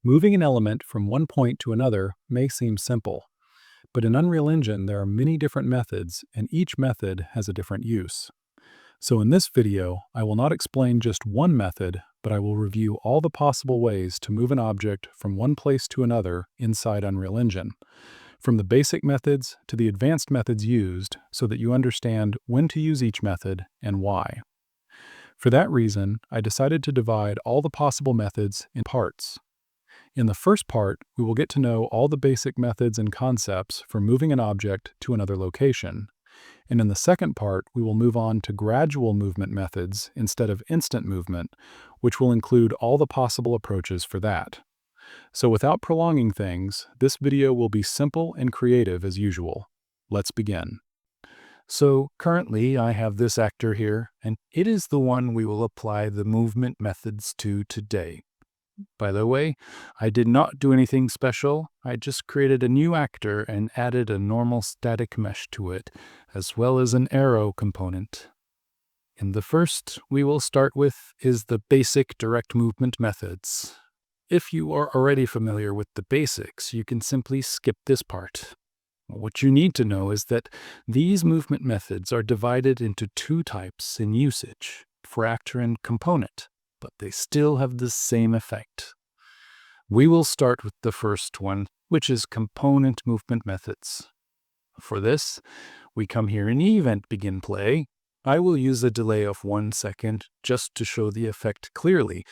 Moving an element from one point to another may seem simple, but in Unreal Engine there are many different methods, and each method has a different use. So in this video, I will not explain just one method, but I will review all the possible ways to move an object from one place to another inside Unreal Engine, from the basic methods to the advanced methods used, so that you understand when to use each method and why. For that reason, I decided to divide all the possible methods in parts. In the first part, we will get to know all the basic methods and concepts for moving an object to another location. And in the second part, we will move on to gradual movement methods instead of instant movement, which will include all the possible approaches for that. So without prolonging things, this video will be simple and creative as usual. Let's begin. So currently I have this actor here, and it is the one we will apply the movement methods to today. By the way, I did not do anything special. I just created a new actor and added a normal static mesh to it, as well as an arrow component. And the first we will start with is the basic direct movement methods. If you are already familiar with the basics, you can simply skip this part. What you need to know is that these movement methods are divided into two types in usage, for actor and component, but they still have the same effect. We will start with the first one, which is component movement methods. For this, we come here in event begin play. I will use a delay of 1 second just to show the effect clearly,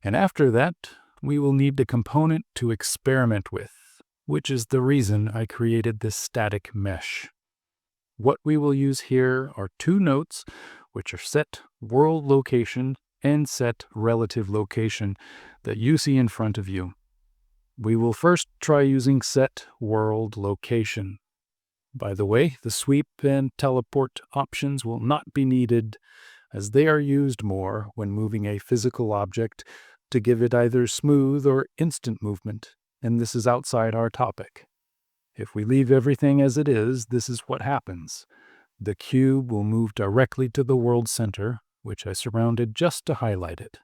and after that, we will need the component to experiment with, which is the reason I created this static mesh. What we will use here are two notes, which are set world location and set relative location that you see in front of you. We will first try using set world location. By the way, the sweep and teleport options will not be needed, as they are used more when moving a physical object to give it either smooth or instant movement, and this is outside our topic. If we leave everything as it is, this is what happens. The cube will move directly to the world center, which I surrounded just to highlight it.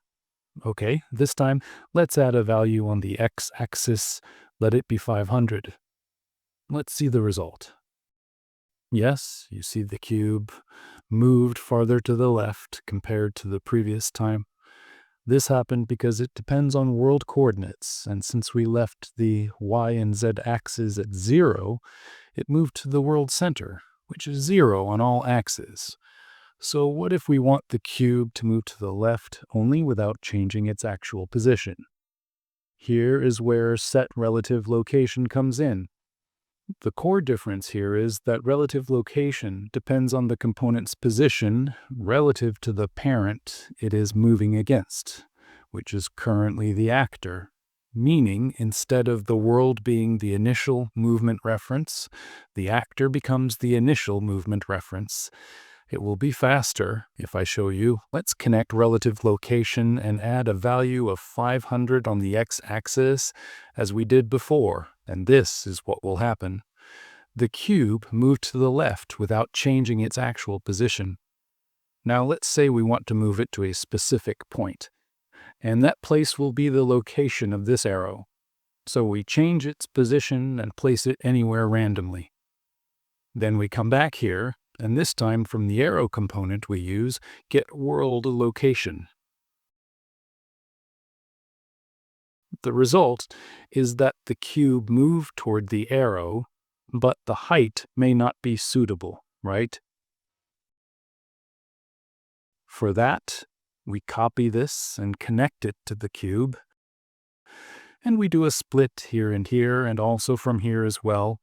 Okay, this time, let's add a value on the x-axis. Let it be 500. Let's see the result. Yes, you see the cube moved farther to the left compared to the previous time. This happened because it depends on world coordinates, and since we left the y and z axes at 0, it moved to the world center, which is 0 on all axes. So what if we want the cube to move to the left only without changing its actual position? Here is where set relative location comes in. The core difference here is that relative location depends on the component's position relative to the parent it is moving against, which is currently the actor. Meaning, instead of the world being the initial movement reference, the actor becomes the initial movement reference. It will be faster if I show you. Let's connect relative location and add a value of 500 on the x-axis as we did before, and this is what will happen. The cube moved to the left without changing its actual position. Now let's say we want to move it to a specific point, and that place will be the location of this arrow. So we change its position and place it anywhere randomly. Then we come back here, and this time from the arrow component we use get world location. The result is that the cube moved toward the arrow, but the height may not be suitable, right? For that, we copy this and connect it to the cube, and we do a split here and also from here as well.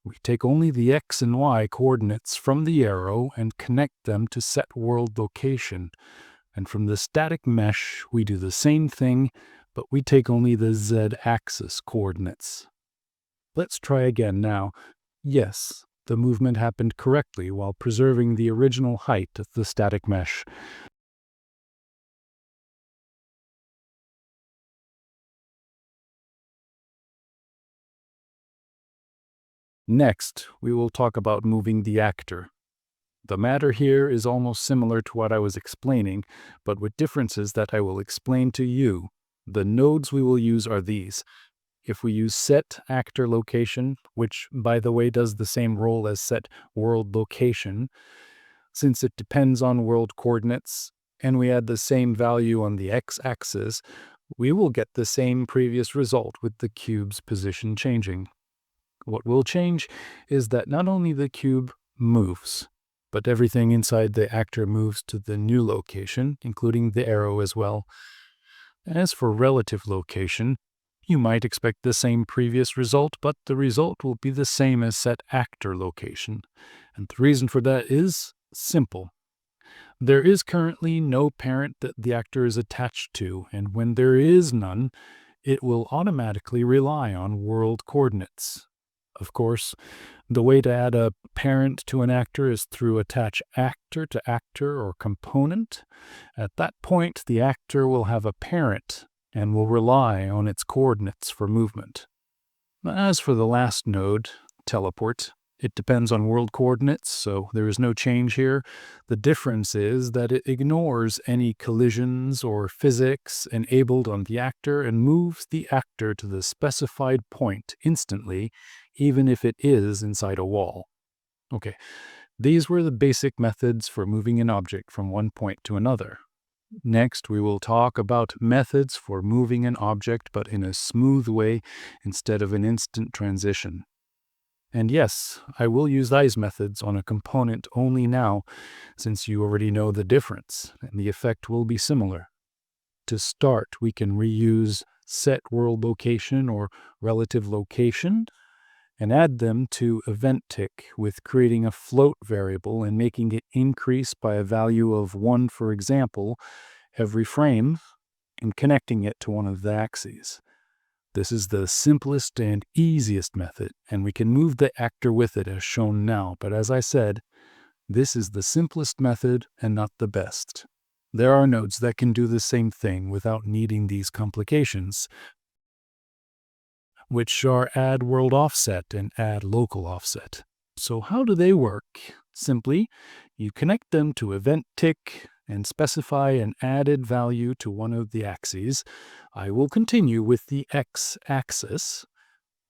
We take only the x and y coordinates from the arrow and connect them to set world location. And from the static mesh, we do the same thing, but we take only the z-axis coordinates. Let's try again now. Yes, the movement happened correctly while preserving the original height of the static mesh. Next, we will talk about moving the actor. The matter here is almost similar to what I was explaining, but with differences that I will explain to you. The nodes we will use are these. If we use set actor location, which by the way does the same role as set world location, since it depends on world coordinates, and we add the same value on the x-axis, we will get the same previous result with the cube's position changing. What will change is that not only the cube moves, but everything inside the actor moves to the new location, including the arrow as well. As for relative location, you might expect the same previous result, but the result will be the same as set actor location. And the reason for that is simple. There is currently no parent that the actor is attached to, and when there is none, it will automatically rely on world coordinates. Of course, the way to add a parent to an actor is through attach actor to actor or component. At that point, the actor will have a parent and will rely on its coordinates for movement. As for the last node, teleport, it depends on world coordinates, so there is no change here. The difference is that it ignores any collisions or physics enabled on the actor and moves the actor to the specified point instantly, even if it is inside a wall. Okay, these were the basic methods for moving an object from one point to another. Next, we will talk about methods for moving an object but in a smooth way instead of an instant transition. And yes, I will use these methods on a component only now, since you already know the difference, and the effect will be similar. To start, we can reuse set world location or relative location, and add them to event tick with creating a float variable and making it increase by a value of 1, for example, every frame, and connecting it to one of the axes. This is the simplest and easiest method, and we can move the actor with it as shown now, but as I said, this is the simplest method and not the best. There are nodes that can do the same thing without needing these complications, which are add world offset and add local offset. So how do they work? Simply, you connect them to event tick and specify an added value to one of the axes. I will continue with the x-axis.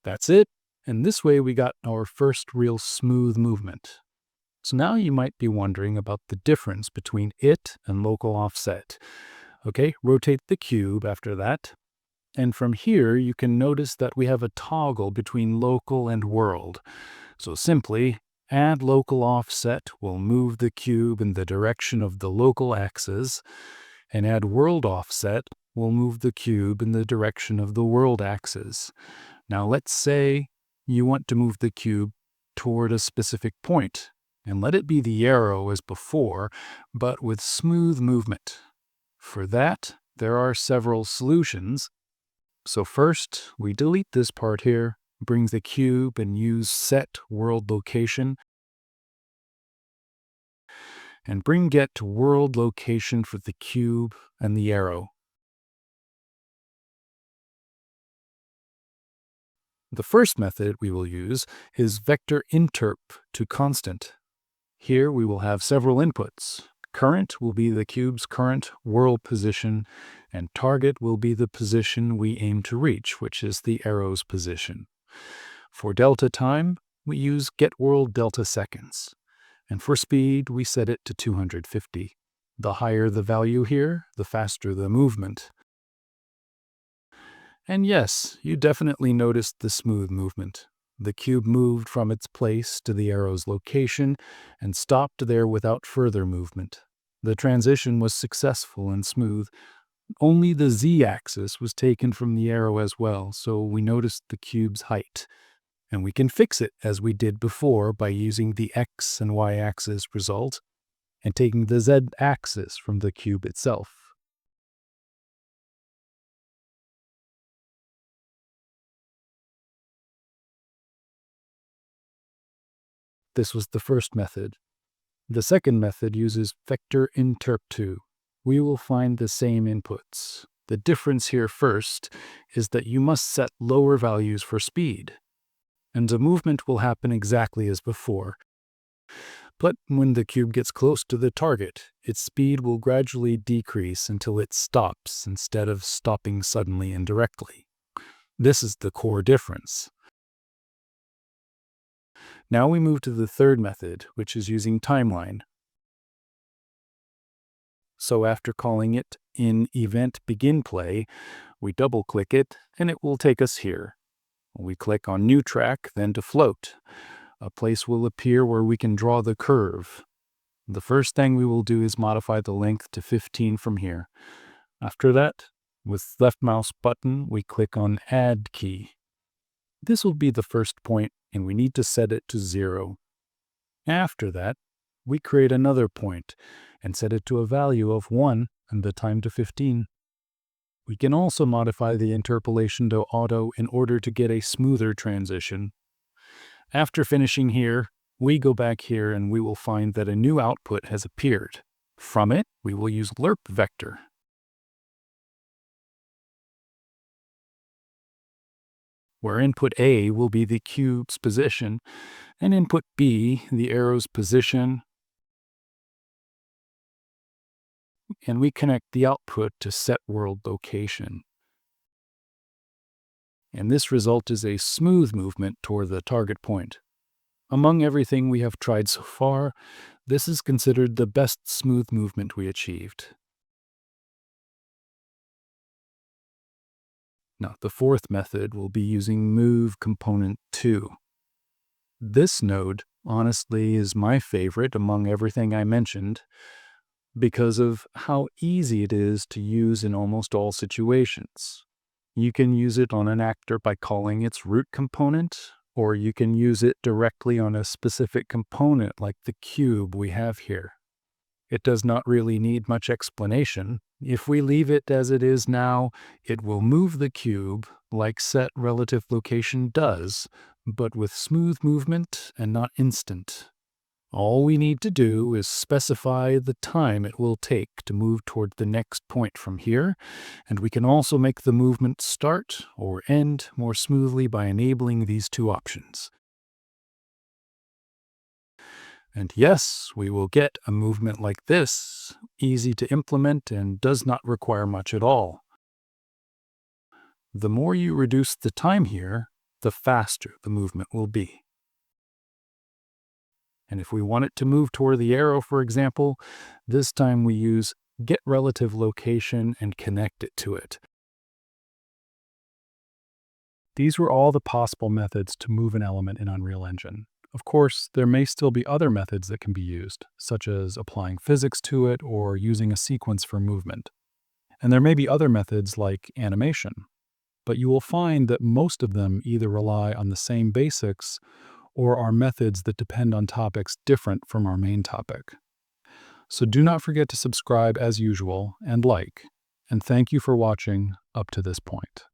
That's it, and this way we got our first real smooth movement. So now you might be wondering about the difference between it and local offset. Okay, rotate the cube after that. And from here, you can notice that we have a toggle between local and world. So simply, add local offset will move the cube in the direction of the local axis, and add world offset will move the cube in the direction of the world axis. Now let's say you want to move the cube toward a specific point, and let it be the arrow as before, but with smooth movement. For that, there are several solutions. So first, we delete this part here, bring the cube and use set world location, and bring get to world location for the cube and the arrow. The first method we will use is vector interp to constant. Here we will have several inputs. Current will be the cube's current world position, and target will be the position we aim to reach, which is the arrow's position. For delta time, we use getWorld delta seconds. And for speed, we set it to 250. The higher the value here, the faster the movement. And yes, you definitely noticed the smooth movement. The cube moved from its place to the arrow's location and stopped there without further movement. The transition was successful and smooth. Only the z-axis was taken from the arrow as well, so we noticed the cube's height. And we can fix it as we did before by using the x and y-axis result and taking the z-axis from the cube itself. This was the first method. The second method uses vector interp2. We will find the same inputs. The difference here first is that you must set lower values for speed, and the movement will happen exactly as before. But when the cube gets close to the target, its speed will gradually decrease until it stops instead of stopping suddenly and directly. This is the core difference. Now we move to the third method, which is using timeline. So after calling it in event begin play, we double-click it and it will take us here. We click on new track, then to float. A place will appear where we can draw the curve. The first thing we will do is modify the length to 15 from here. After that, with left mouse button, we click on Add key. This will be the first point, and we need to set it to 0. After that, we create another point and set it to a value of 1 and the time to 15. We can also modify the interpolation to auto in order to get a smoother transition. After finishing here, we go back here and we will find that a new output has appeared. From it, we will use lerp vector. Where input A will be the cube's position, and input B, the arrow's position, and we connect the output to set world location. And this result is a smooth movement toward the target point. Among everything we have tried so far, this is considered the best smooth movement we achieved. Now, the fourth method will be using move component 2. This node, honestly, is my favorite among everything I mentioned because of how easy it is to use in almost all situations. You can use it on an actor by calling its root component, or you can use it directly on a specific component like the cube we have here. It does not really need much explanation. If we leave it as it is now, it will move the cube like set relative location does, but with smooth movement and not instant. All we need to do is specify the time it will take to move toward the next point from here, and we can also make the movement start or end more smoothly by enabling these two options. And yes, we will get a movement like this, easy to implement and does not require much at all. The more you reduce the time here, the faster the movement will be. And if we want it to move toward the arrow, for example, this time we use get relative location and connect it to it. These were all the possible methods to move an element in Unreal Engine. Of course, there may still be other methods that can be used, such as applying physics to it or using a sequence for movement. And there may be other methods like animation, but you will find that most of them either rely on the same basics or are methods that depend on topics different from our main topic. So do not forget to subscribe as usual and like, and thank you for watching up to this point.